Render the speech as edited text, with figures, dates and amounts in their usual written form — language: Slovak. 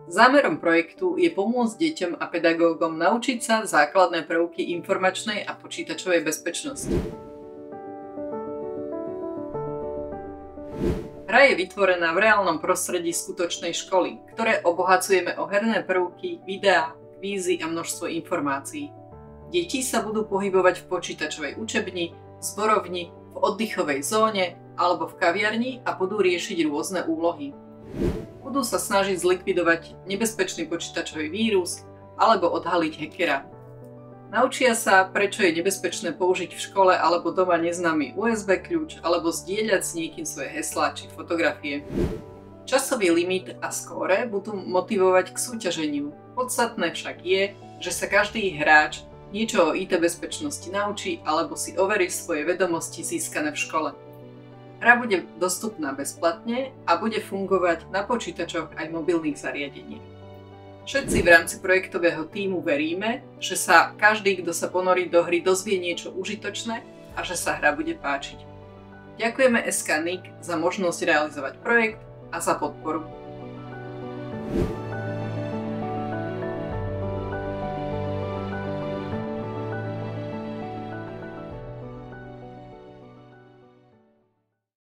Zámerom projektu je pomôcť deťom a pedagógom naučiť sa základné prvky informačnej a počítačovej bezpečnosti. Hra je vytvorená v reálnom prostredí skutočnej školy, ktoré obohacujeme o herné prvky, videá, kvízy a množstvo informácií. Deti sa budú pohybovať v počítačovej učebni, zborovni, v oddychovej zóne alebo v kaviarni a budú riešiť rôzne úlohy. Budú sa snažiť zlikvidovať nebezpečný počítačový vírus alebo odhaliť hackera. Naučia sa, prečo je nebezpečné použiť v škole alebo doma neznámy USB kľúč alebo zdieľať s niekým svoje heslá či fotografie. Časový limit a skóre budú motivovať k súťaženiu. Podstatné však je, že sa každý hráč niečo o IT bezpečnosti naučí alebo si overí svoje vedomosti získané v škole. Hra bude dostupná bezplatne a bude fungovať na počítačoch aj mobilných zariadeniach. Všetci v rámci projektového tímu veríme, že sa každý, kto sa ponorí do hry, dozvie niečo užitočné a že sa hra bude páčiť. Ďakujeme SK NIC za možnosť realizovať projekt a za podporu.